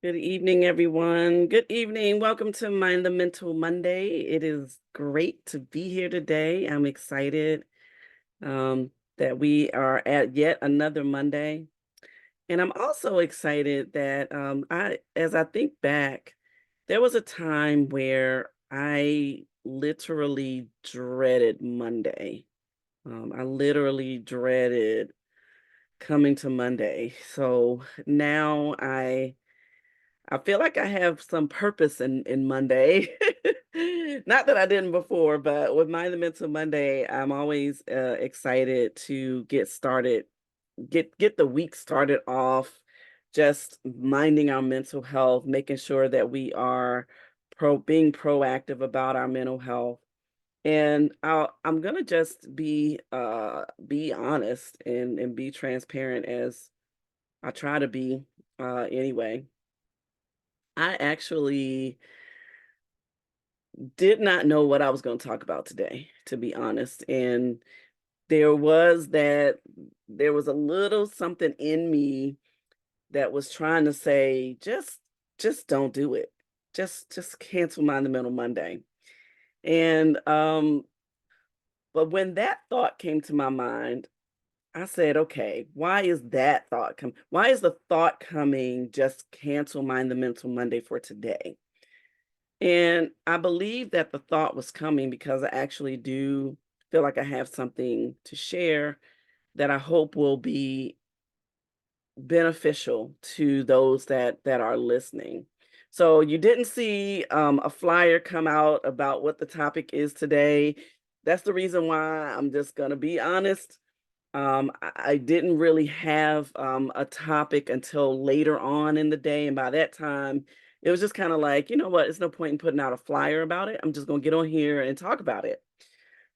Good evening, everyone. Good evening. Welcome to Mind the Mental Monday. It is great to be here today. I'm excited that we are at yet another Monday. And I'm also excited that as I think back, there was a time where I literally dreaded Monday. I literally dreaded coming to Monday. So now I feel like I have some purpose in Monday. Not that I didn't before, but with Mind the Mental Monday, I'm always excited to get started, get the week started off, just minding our mental health, making sure that we are being proactive about our mental health. And I'm gonna just be honest and be transparent as I try to be anyway. I actually did not know what I was going to talk about today, to be honest. And there was a little something in me that was trying to say, just don't do it. Just cancel Monumental Monday. And but when that thought came to my mind, I said, okay, why is the thought coming, just cancel Mind the Mental Monday for today? And I believe that the thought was coming because I actually do feel like I have something to share that I hope will be beneficial to those that are listening. So you didn't see a flyer come out about what the topic is today. That's the reason why I'm just going to be honest. I didn't really have a topic until later on in the day. And by that time, it was just kind of like, you know what? It's no point in putting out a flyer about it. I'm just going to get on here and talk about it.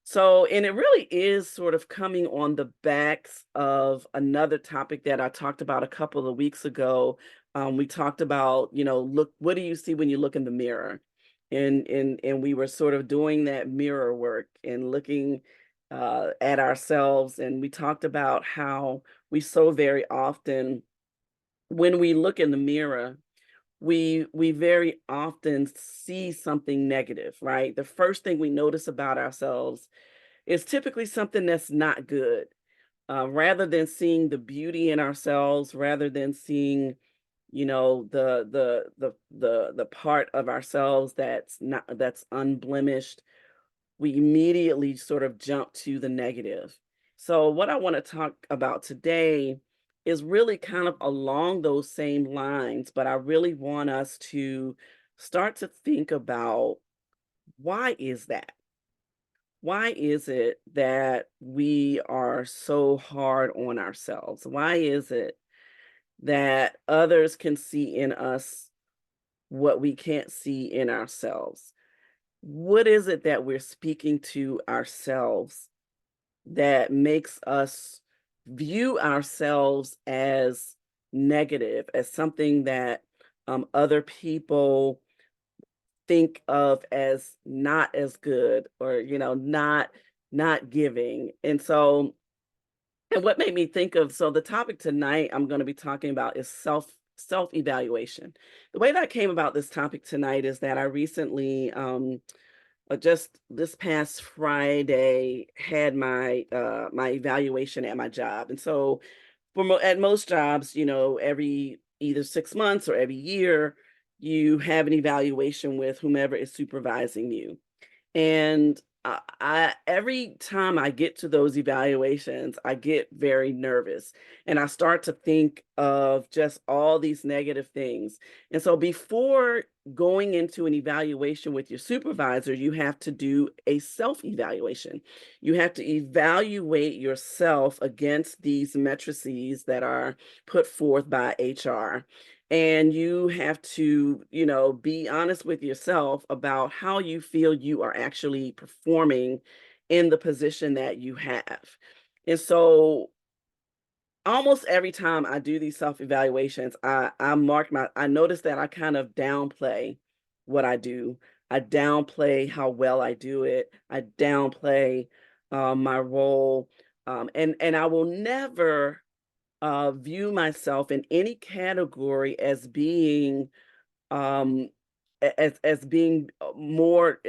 So, and it really is sort of coming on the backs of another topic that I talked about a couple of weeks ago. We talked about, look, what do you see when you look in the mirror? And we were sort of doing that mirror work and looking at ourselves. And we talked about how we so very often, when we look in the mirror, we very often see something negative, right? The first thing we notice about ourselves is typically something that's not good. Rather than seeing the beauty in ourselves, rather than seeing, the part of ourselves that's unblemished, we immediately sort of jump to the negative. So what I want to talk about today is really kind of along those same lines, but I really want us to start to think about, why is that? Why is it that we are so hard on ourselves? Why is it that others can see in us what we can't see in ourselves? What is it that we're speaking to ourselves that makes us view ourselves as negative, as something that other people think of as not as good, or not giving? And so, and what made me think of, so the topic tonight I'm going to be talking about is self evaluation. The way that I came about this topic tonight is that I recently just this past Friday had my evaluation at my job. And so at most jobs, every either 6 months or every year, you have an evaluation with whomever is supervising you. And I every time I get to those evaluations, I get very nervous and I start to think of just all these negative things. And so before going into an evaluation with your supervisor, you have to do a self-evaluation. You have to evaluate yourself against these matrices that are put forth by HR. And you have to, be honest with yourself about how you feel you are actually performing in the position that you have. And so almost every time I do these self-evaluations, I notice that I kind of downplay what I do. I downplay how well I do it. I downplay my role. And I will never view myself in any category as being um as being more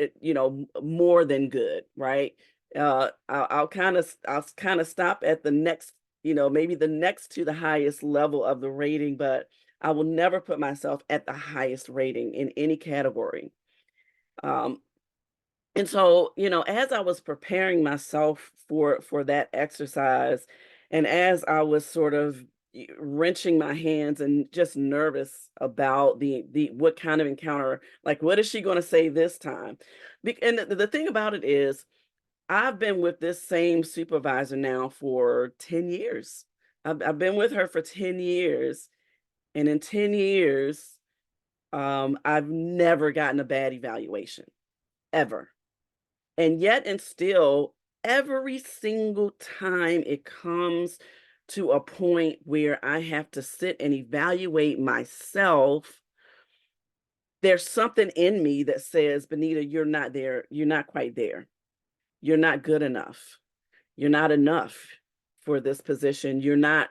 more than good, right? I'll kind of stop at the next, maybe the next to the highest level of the rating, but I will never put myself at the highest rating in any category. um and so, as I was preparing myself for that exercise, and as I was sort of wrenching my hands and just nervous about the what kind of encounter, like what is she going to say this time? And the thing about it is, I've been with this same supervisor now for 10 years. I've been with her for 10 years, and in 10 years, I've never gotten a bad evaluation ever. And yet and still, every single time it comes to a point where I have to sit and evaluate myself, there's something in me that says, "Benita, you're not there. You're not quite there. You're not good enough. You're not enough for this position. You're not,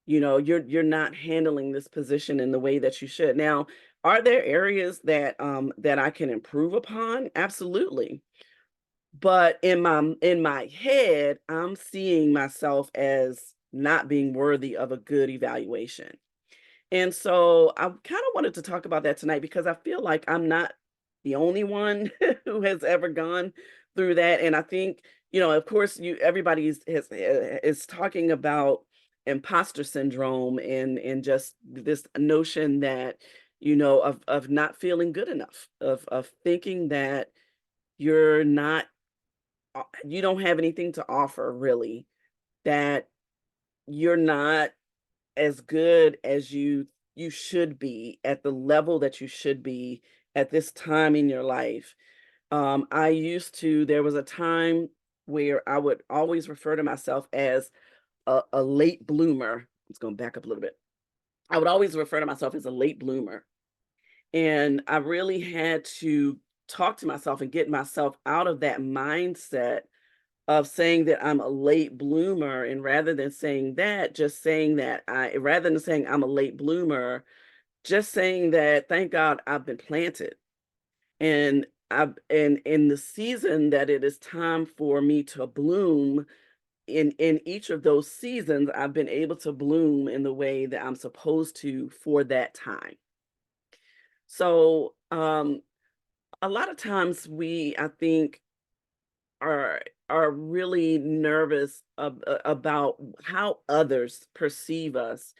you're not handling this position in the way that you should." Now, are there areas that I can improve upon? Absolutely. But in my head, I'm seeing myself as not being worthy of a good evaluation. And so I kind of wanted to talk about that tonight because I feel like I'm not the only one who has ever gone through that. And I think, of course, everybody is talking about imposter syndrome and just this notion that, of not feeling good enough, of thinking that you're not you don't have anything to offer really, that you're not as good as you should be at the level that you should be at this time in your life. There was a time where I would always refer to myself as a late bloomer. It's going to back up a little bit. I would always refer to myself as a late bloomer. And I really had to talk to myself and get myself out of that mindset of saying that I'm a late bloomer, and rather than saying that, just saying that rather than saying I'm a late bloomer, just saying that thank God I've been planted. And I've and in the season that it is time for me to bloom, in each of those seasons, I've been able to bloom in the way that I'm supposed to for that time. So a lot of times I think are are really nervous about how others perceive us.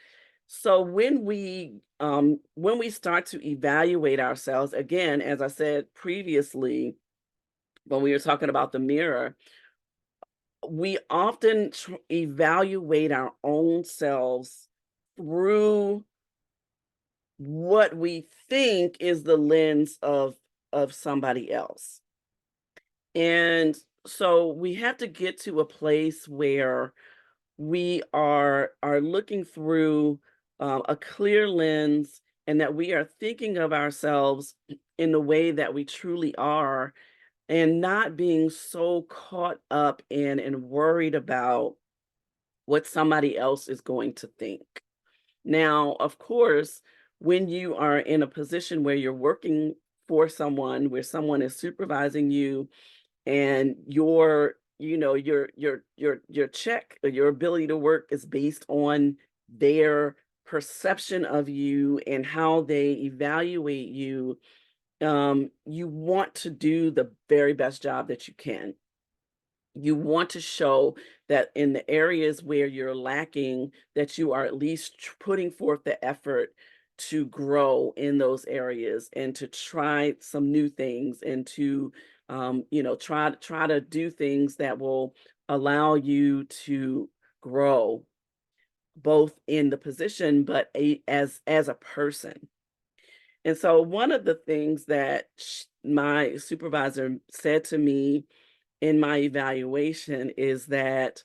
So when we start to evaluate ourselves, again, as I said previously, when we were talking about the mirror, we often evaluate our own selves through what we think is the lens of somebody else. And so we have to get to a place where we are looking through a clear lens, and that we are thinking of ourselves in the way that we truly are, and not being so caught up in and worried about what somebody else is going to think. Now, of course, when you are in a position where you're working for someone, where someone is supervising you, and your check, or your ability to work, is based on their perception of you and how they evaluate you, you want to do the very best job that you can. You want to show that in the areas where you're lacking, that you are at least putting forth the effort to grow in those areas, and to try some new things, and to try to do things that will allow you to grow, both in the position, but as a person. And so one of the things that my supervisor said to me in my evaluation is that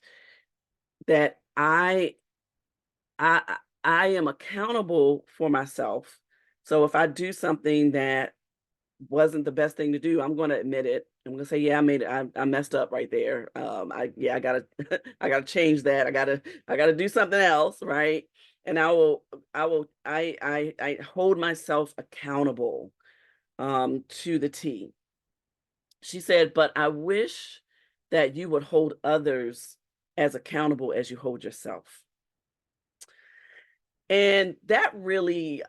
I am accountable for myself. So if I do something that wasn't the best thing to do. I'm going to admit it. I'm going to say, yeah, I made it. I messed up right there. I gotta, I gotta change that. I gotta do something else. Right. And I hold myself accountable, to the T. She said, but I wish that you would hold others as accountable as you hold yourself. And that really,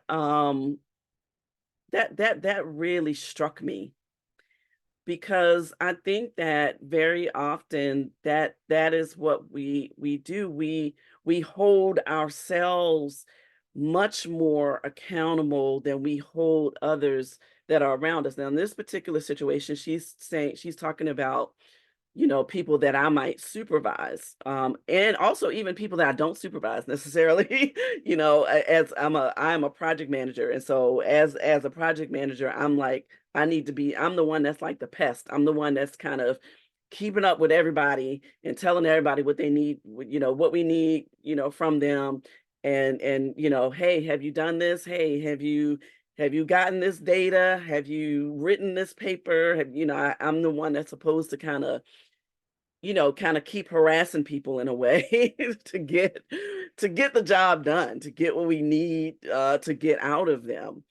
that really struck me, because I think that very often that is what we do. We hold ourselves much more accountable than we hold others that are around us. Now, in this particular situation, she's talking about, people that I might supervise, and also even people that I don't supervise necessarily. As I'm a project manager, and so as a project manager, I'm like, I'm the one that's like the pest. I'm the one that's kind of keeping up with everybody and telling everybody what they need, what we need, from them, and hey, have you done this? Hey, have you gotten this data? Have you written this paper? I'm the one that's supposed to kind of keep harassing people in a way to get the job done, to get what we need, to get out of them.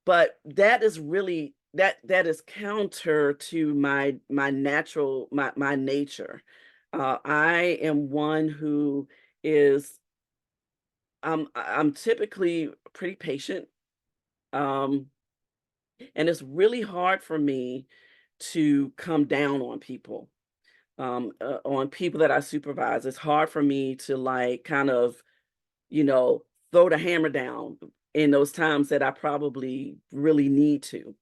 But that is really that is counter to my nature. I am one who is I'm typically pretty patient, um, and it's really hard for me to come down on people that I supervise. It's hard for me to like kind of, you know, throw the hammer down in those times that I probably really need to.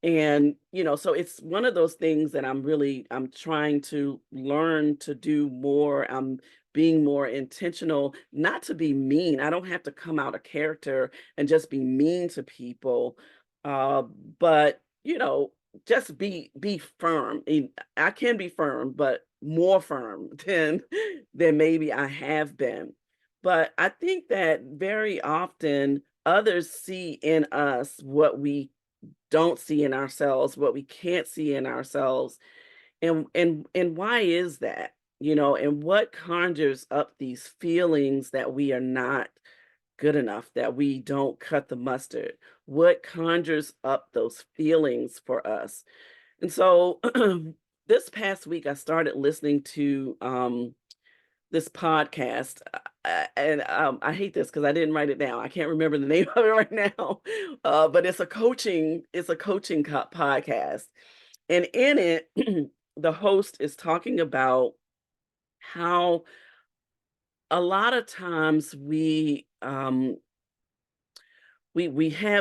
And, so it's one of those things that I'm trying to learn to do more. I'm being more intentional, not to be mean. I don't have to come out of character and just be mean to people. Uh, but, just be firm. I can be firm, but more firm than maybe I have been. But I think that very often others see in us what we don't see in ourselves, what we can't see in ourselves. And why is that? And what conjures up these feelings that we are not good enough, that we don't cut the mustard? What conjures up those feelings for us? And so this past week I started listening to this podcast, and I hate this because I didn't write it down. I can't remember the name of it right now, but it's a coaching podcast, and in it, the host is talking about how a lot of times we have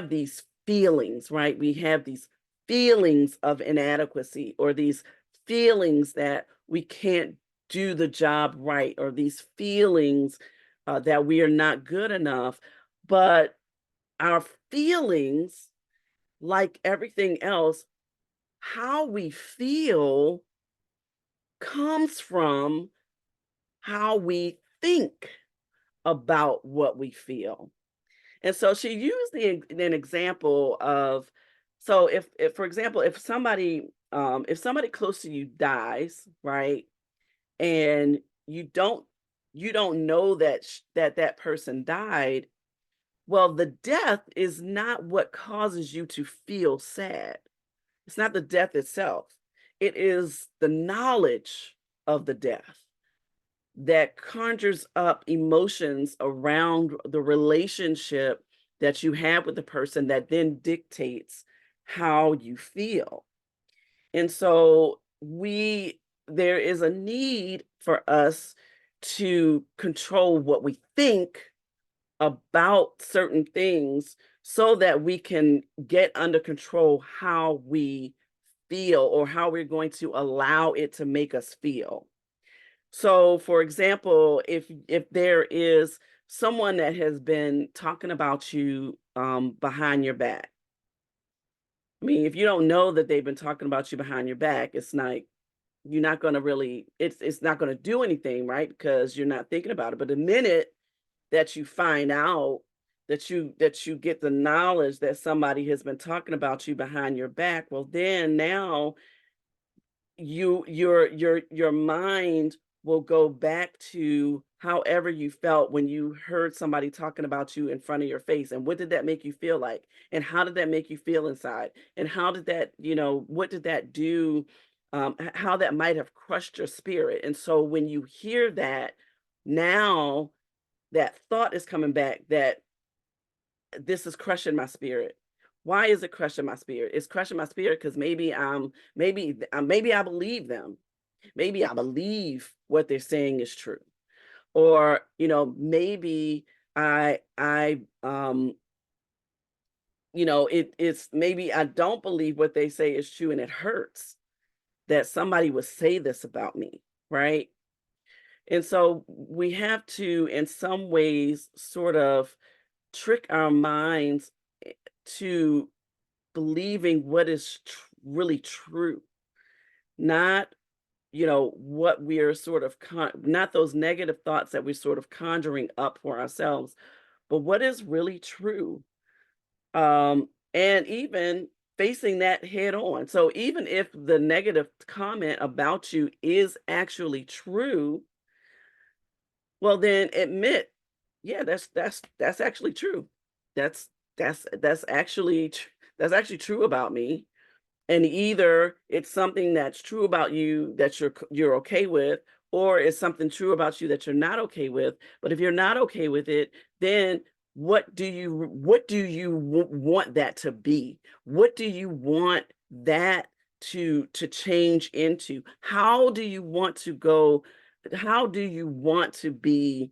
these feelings, right? We have these feelings of inadequacy, or these feelings that we can't do the job right, or these feelings that we are not good enough. But our feelings, like everything else, how we feel comes from how we think about what we feel. And so she used an example of, so if for example, if somebody close to you dies, right? And you don't know that person died. Well, the death is not what causes you to feel sad. It's not the death itself. It is the knowledge of the death that conjures up emotions around the relationship that you have with the person, that then dictates how you feel. And so there is a need for us to control what we think about certain things, so that we can get under control how we feel, or how we're going to allow it to make us feel. So, for example, if there is someone that has been talking about you, behind your back. I mean, if you don't know that they've been talking about you behind your back, it's like you're not going to really, it's not going to do anything, right? Because you're not thinking about it. But the minute that you find out that you get the knowledge that somebody has been talking about you behind your back, well, then now your mind will go back to however you felt when you heard somebody talking about you in front of your face, and what did that make you feel like, and how did that make you feel inside, and how did that, what did that do, how that might have crushed your spirit. And so when you hear that, now that thought is coming back, that this is crushing my spirit. Why is it crushing my spirit? It's crushing my spirit because maybe I believe them. Maybe I believe what they're saying is true. Or, maybe I it's maybe I don't believe what they say is true, and it hurts that somebody would say this about me, right? And so we have to, in some ways, sort of trick our minds to believing what is really true, not what we're sort of not those negative thoughts that we're sort of conjuring up for ourselves, but what is really true. And even facing that head on. So even if the negative comment about you is actually true, well, then admit, yeah, that's actually true. That's that's actually that's actually true about me. And either it's something that's true about you that you're okay with, or it's something true about you that you're not okay with. But if you're not okay with it, then what do you want that to be? What do you want that to change into? How do you want to go? How do you want to be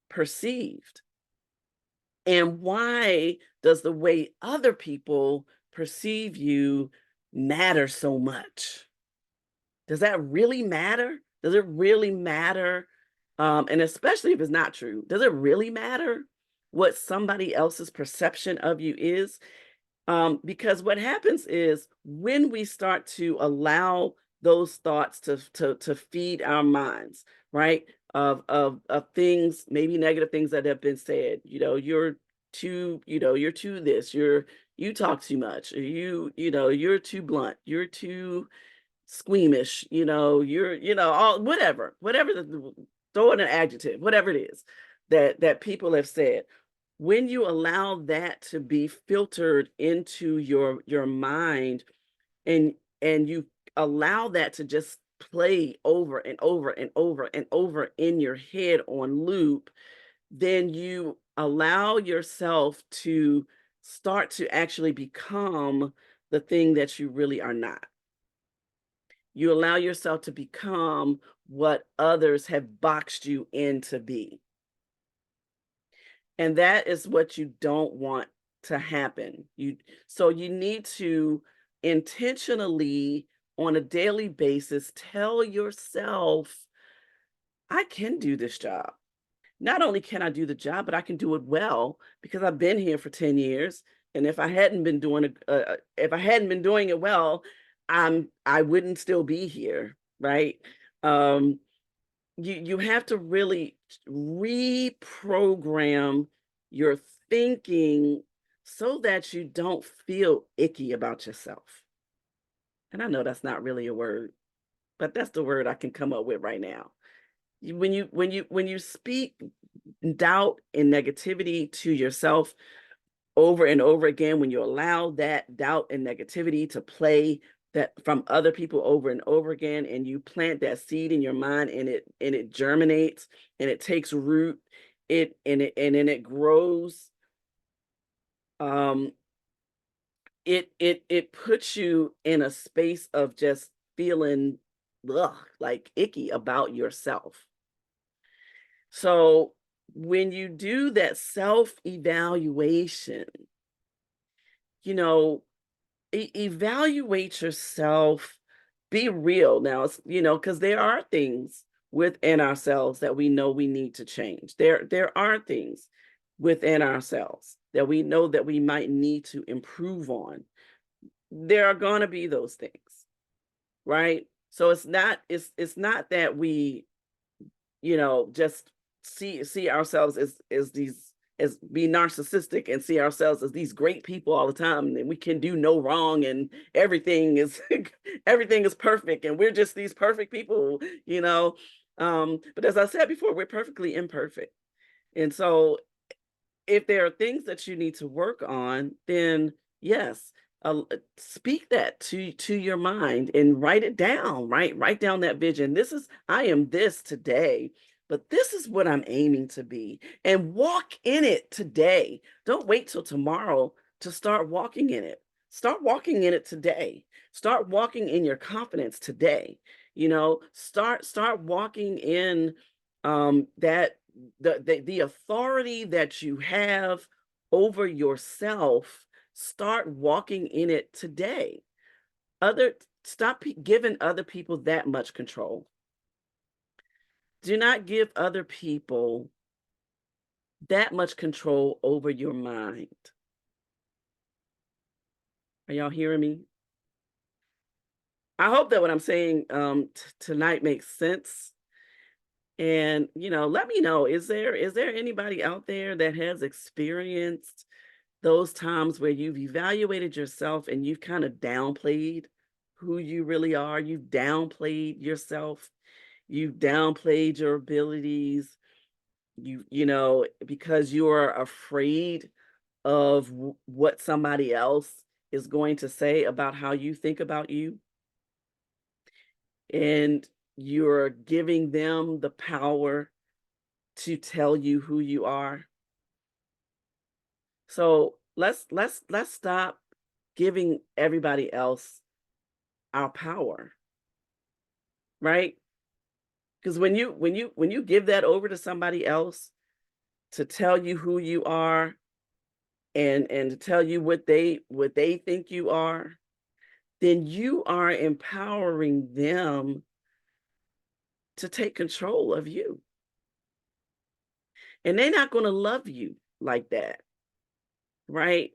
perceived? And why does the way other people perceive you matter so much? Does that really matter? Does it really matter? And especially if it's not true, does it really matter what somebody else's perception of you is? Because what happens is when we start to allow those thoughts to feed our minds, right? Of things, maybe negative things that have been said. You're too this, you talk too much, or you're too blunt, you're too squeamish, you're, all whatever throw in an adjective, whatever it is that people have said. When you allow that to be filtered into your mind, and you allow that to just play over and over and over and over in your head on loop, then you allow yourself to start to actually become the thing that you really are not. You allow yourself to become what others have boxed you in to be. And that is what you don't want to happen. So you need to intentionally, on a daily basis, tell yourself, I can do this job. Not only can I do the job, but I can do it well because I've been here for 10 years. And if I hadn't been doing it well, I wouldn't still be here, right? Um, you have to really reprogram your thinking so that you don't feel icky about yourself. And I know that's not really a word, but that's the word I can come up with right now. When you speak doubt and negativity to yourself over and over again, when you allow that doubt and negativity to play that from other people over and over again, and you plant that seed in your mind, and it germinates, and it takes root, and then it grows, um it puts you in a space of just feeling, ugh, like icky about yourself. So when you do that self evaluation, you know evaluate yourself, be real. Now, because there are things within ourselves that we know we need to change. There are things within ourselves that we know that we might need to improve on. There are going to be those things, right? So it's not that we, just see ourselves as these as be narcissistic and see ourselves as these great people all the time, and we can do no wrong, and everything is everything is perfect, and we're just these perfect people, you know. But as I said before, we're perfectly imperfect. And so if there are things that you need to work on, then yes, speak that to your mind and write it down. Right, write down that vision. This is I am this today, but this is what I'm aiming to be, and walk in it today. Don't wait till tomorrow to start walking in it. Start walking in it today. Start walking in your confidence today. Start walking in that the authority that you have over yourself. Start walking in it today. Other Stop giving other people that much control. Do not give other people that much control over your mind. Are y'all hearing me? I hope that what I'm saying tonight makes sense. And let me know, is there anybody out there that has experienced those times where you've evaluated yourself and you've kind of downplayed who you really are? You've downplayed yourself, you've downplayed your abilities, because you're afraid of what somebody else is going to say about how you think about you, and you're giving them the power to tell you who you are. So let's stop giving everybody else our power, right? Because when you give that over to somebody else to tell you who you are, and to tell you what they think you are, then you are empowering them to take control of you. And they're not going to love you like that, right?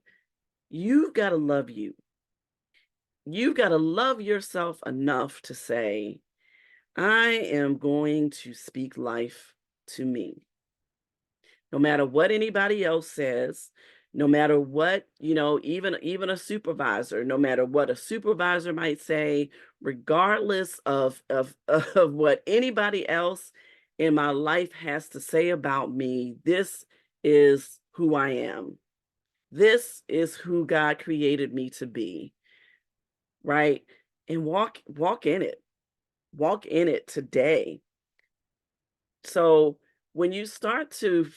You've got to love you. You've got to love yourself enough to say, I am going to speak life to me. No matter what anybody else says, no matter what, even a supervisor, no matter what a supervisor might say, regardless of of what anybody else in my life has to say about me, this is who I am. This is who God created me to be, right? And walk in it. Walk in it today. So when you start to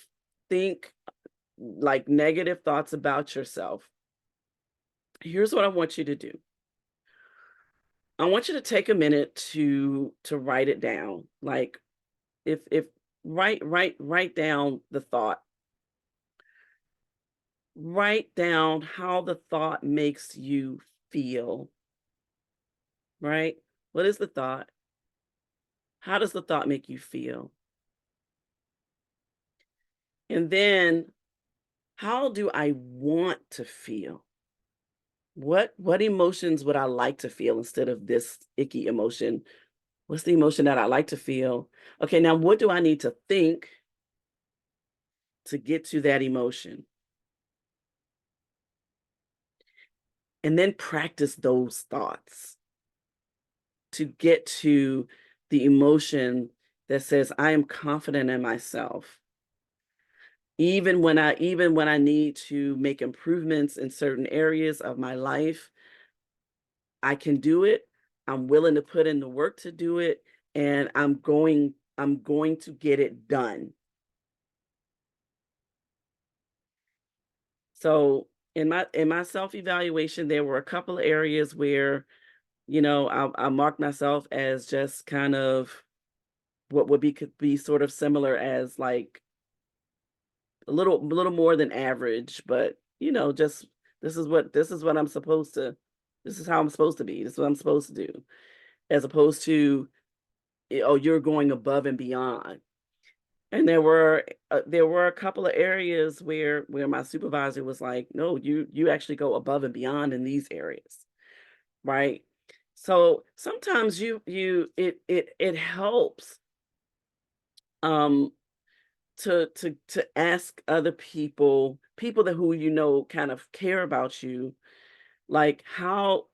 think like negative thoughts about yourself, here's what I want you to do. I want you to take a minute to write it down. Like, if write down the thought. Write down how the thought makes you feel, right? What is the thought? How does the thought make you feel? And then how do I want to feel? What emotions would I like to feel instead of this icky emotion? What's the emotion that I like to feel? Okay, now what do I need to think to get to that emotion? And then practice those thoughts to get to the emotion that says, I am confident in myself. Even when I need to make improvements in certain areas of my life, I can do it. I'm willing to put in the work to do it, and I'm going to get it done. So in my self-evaluation, there were a couple of areas where, I marked myself as just kind of what would be could be sort of similar as like a little more than average, but just this is what I'm supposed to this is how I'm supposed to be. This is what I'm supposed to do. As opposed to, oh, you're going above and beyond. And there were a couple of areas where my supervisor was like, no, you actually go above and beyond in these areas, right? So sometimes it helps um to ask other people, people that who you know kind of care about you, like how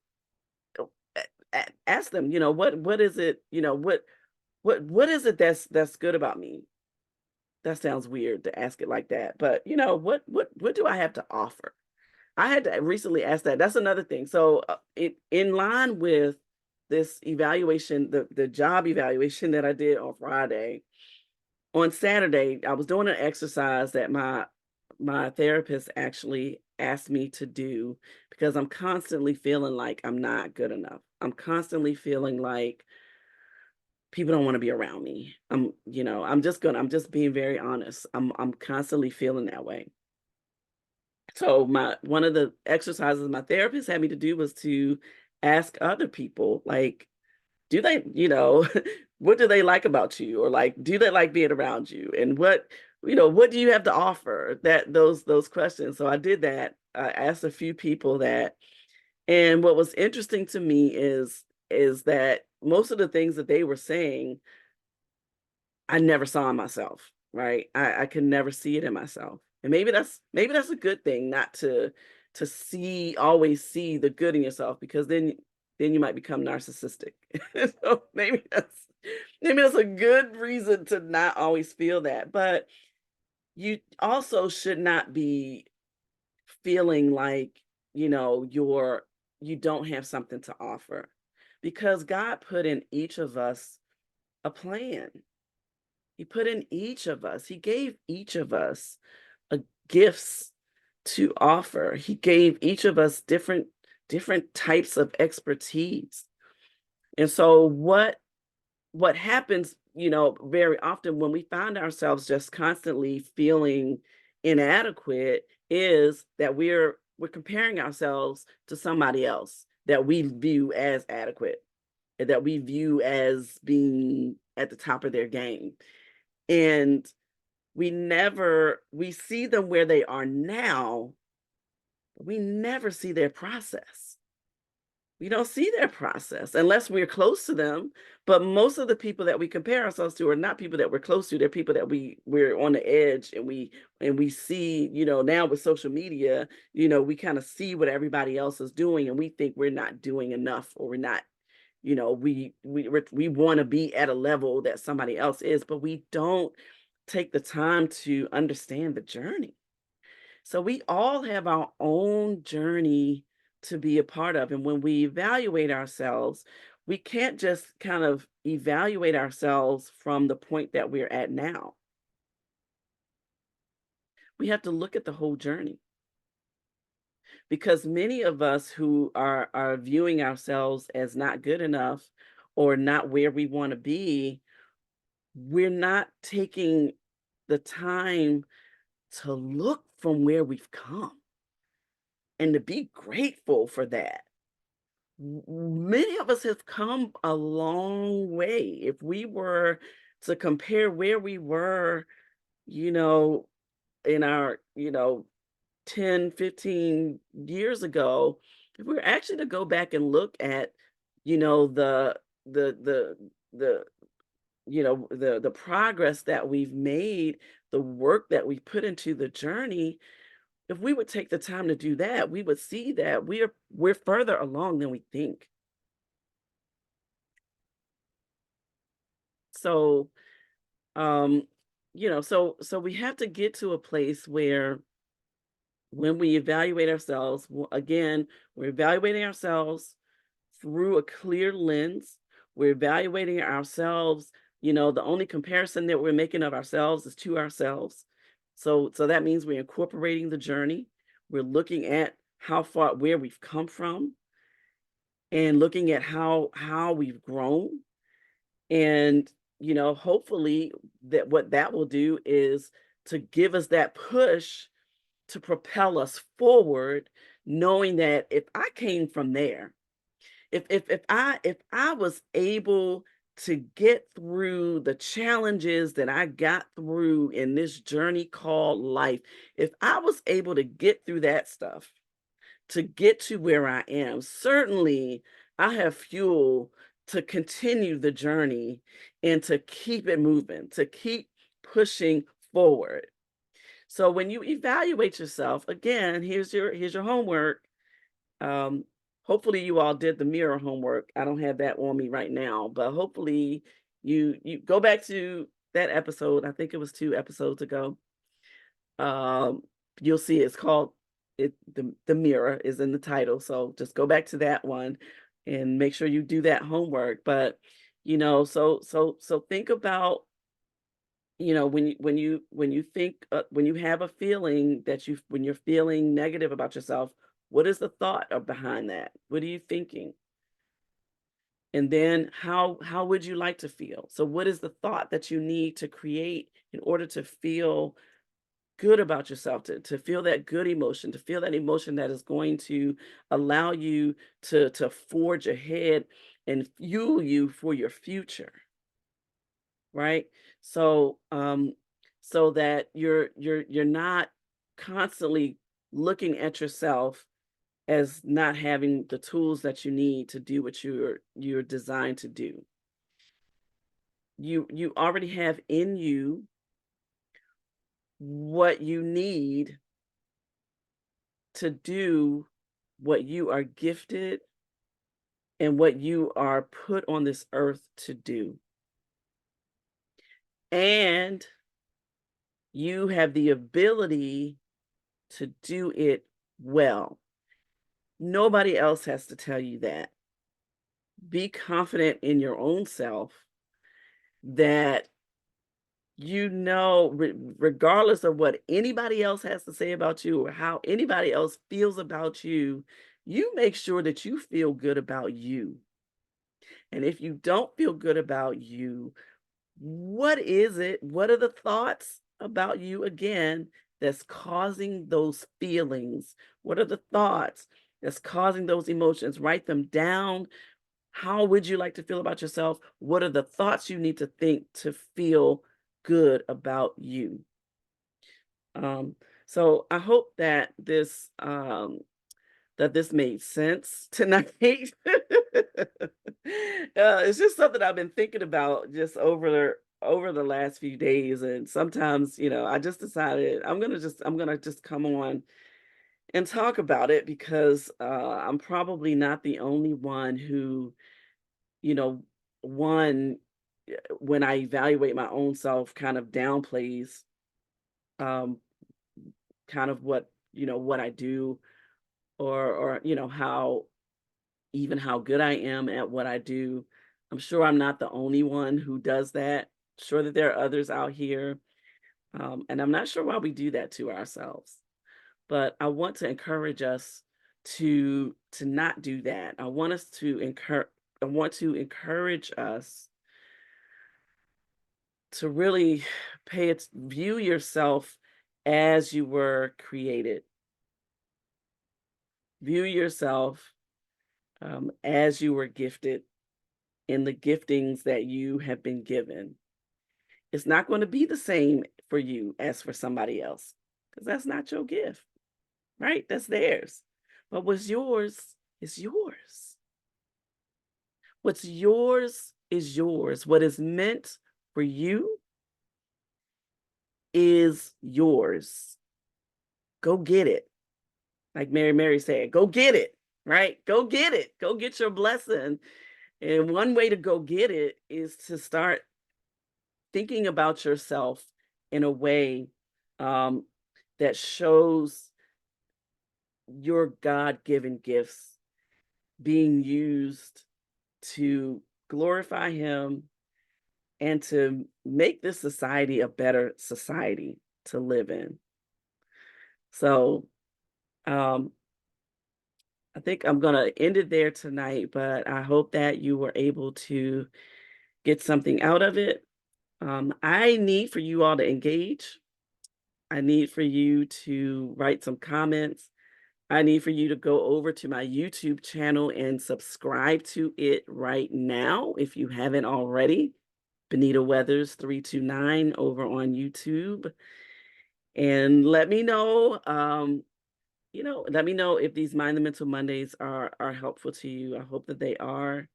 ask them, what is it, what is it that's good about me? That sounds weird to ask it like that, but what do I have to offer? I had to recently ask that. That's another thing. So, it in line with this evaluation, the job evaluation that I did on Friday. On Saturday, I was doing an exercise that my therapist actually asked me to do because I'm constantly feeling like I'm not good enough. I'm constantly feeling like people don't want to be around me. I'm just being very honest. I'm constantly feeling that way. So my one of the exercises my therapist had me to do was to ask other people, like, do they, what do they like about you? Or like, do they like being around you? And what do you have to offer? Those questions. So I did that. I asked a few people that, and what was interesting to me is that most of the things that they were saying I never saw in myself, right? I could never see it in myself. And maybe that's a good thing not to see always see the good in yourself because then you might become narcissistic. So maybe that's a good reason to not always feel that. But you also should not be feeling like, you don't have something to offer because God put in each of us a plan. He put in each of us. He gave each of us a gifts to offer. He gave each of us different types of expertise. And so what happens, very often when we find ourselves just constantly feeling inadequate is that we're comparing ourselves to somebody else that we view as adequate and that we view as being at the top of their game. And we see them where they are now, we never see their process. We don't see their process unless we're close to them. But most of the people that we compare ourselves to are not people that we're close to. They're people that we're on the edge and we see, now with social media, we kind of see what everybody else is doing and we think we're not doing enough or we're not, we want to be at a level that somebody else is, but we don't take the time to understand the journey. So we all have our own journey to be a part of. And when we evaluate ourselves, we can't just kind of evaluate ourselves from the point that we're at now. We have to look at the whole journey because many of us who are viewing ourselves as not good enough or not where we want to be, we're not taking the time to look from where we've come and to be grateful for that. Many of us have come a long way. If we were to compare where we were, you know, in our, 10, 15 years ago, if we were actually to go back and look at, the the the the progress that we've made, the work that we put into the journey, if we would take the time to do that, we would see that we're further along than we think. So, um, so we have to get to a place where when we evaluate ourselves, again, we're evaluating ourselves through a clear lens. We're evaluating ourselves, the only comparison that we're making of ourselves is to ourselves. So that means we're incorporating the journey. We're looking at how far where we've come from and looking at how we've grown. And, hopefully that what that will do is to give us that push to propel us forward, knowing that if I came from there, if I was able to get through the challenges that I got through in this journey called life, if I was able to get through that stuff, to get to where I am, certainly I have fuel to continue the journey and to keep it moving, to keep pushing forward. So when you evaluate yourself, again, here's your homework. Um, hopefully you all did the mirror homework. I don't have that on me right now, but hopefully you go back to that episode. I think it was 2 episodes ago. Um, you'll see it's called the mirror is in the title. So just go back to that one and make sure you do that homework. But so think about, when you think, when you have a feeling that when you're feeling negative about yourself, what is the thought behind that? What are you thinking? And then how would you like to feel? So what is the thought that you need to create in order to feel good about yourself, to feel that good emotion, to feel that emotion that is going to allow you to forge ahead and fuel you for your future, right? So so that you're not constantly looking at yourself as not having the tools that you need to do what you're designed to do. You already have in you what you need to do what you are gifted and what you are put on this earth to do. And you have the ability to do it well. Nobody else has to tell you that. Be confident in your own self that regardless of what anybody else has to say about you or how anybody else feels about you, you make sure that you feel good about you. And if you don't feel good about you, what is it? What are the thoughts about you again that's causing those feelings? What are the thoughts that's causing those emotions? Write them down. How would you like to feel about yourself? What are the thoughts you need to think to feel good about you? Um, so I hope that this made sense tonight. It's just something I've been thinking about just over the last few days, and sometimes, I just decided I'm gonna just come on and talk about it because I'm probably not the only one who, you know, one when I evaluate my own self, kind of downplays um, kind of what I do, or how even how good I am at what I do. I'm sure I'm not the only one who does that. Sure that there are others out here, and I'm not sure why we do that to ourselves. But I want to encourage us to not do that. I want to encourage us to really view yourself as you were created. View yourself as you were gifted in the giftings that you have been given. It's not going to be the same for you as for somebody else because that's not your gift, right? That's theirs. But what's yours is yours. What's yours is yours. What is meant for you is yours. Go get it. Like Mary said, go get it, right? Go get it. Go get your blessing. And one way to go get it is to start thinking about yourself in a way um, that shows your God given gifts being used to glorify Him and to make this society a better society to live in. So, um, I think I'm going to end it there tonight, but I hope that you were able to get something out of it. I need for you all to engage. I need for you to write some comments. I need for you to go over to my YouTube channel and subscribe to it right now if you haven't already. Benita Weathers 329 over on YouTube. And let me know, let me know if these Mind the Mental Mondays are helpful to you. I hope that they are.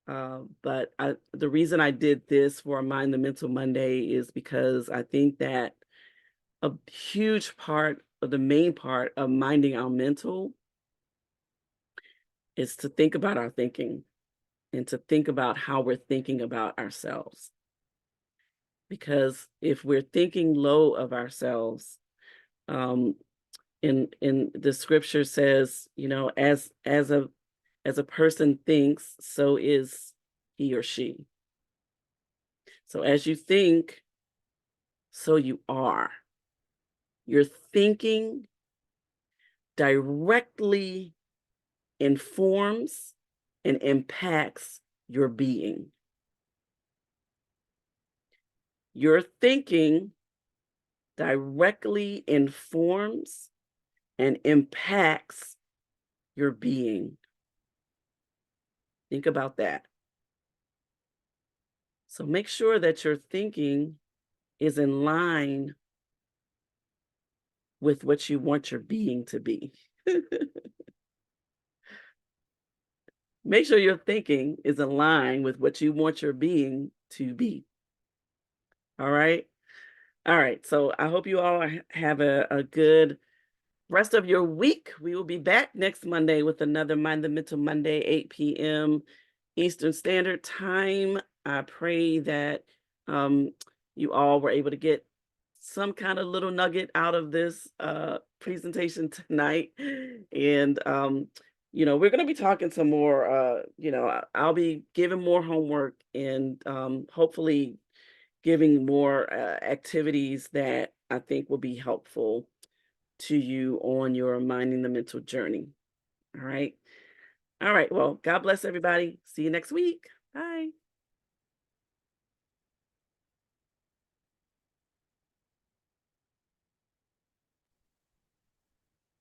But the reason I did this for Mind the Mental Monday is because I think that a huge part, of the main part of minding our mental, is to think about our thinking and to think about how we're thinking about ourselves. Because if we're thinking low of ourselves, um, in the scripture says, as a person thinks, so is he or she. So as you think, so you are. Your thinking directly informs and impacts your being. Your thinking directly informs and impacts your being. Think about that. So make sure that your thinking is in line with what you want your being to be. Make sure your thinking is in line with what you want your being to be. All right. All right. So I hope you all have a good rest of your week. We will be back next Monday with another Mind the Mental Monday, 8 p.m. Eastern Standard Time. I pray that um, you all were able to get some kind of little nugget out of this presentation tonight. And, we're going to be talking some more. I'll be giving more homework and hopefully giving more activities that I think will be helpful to you on your minding the mental journey. All right. All right. Well, God bless everybody. See you next week.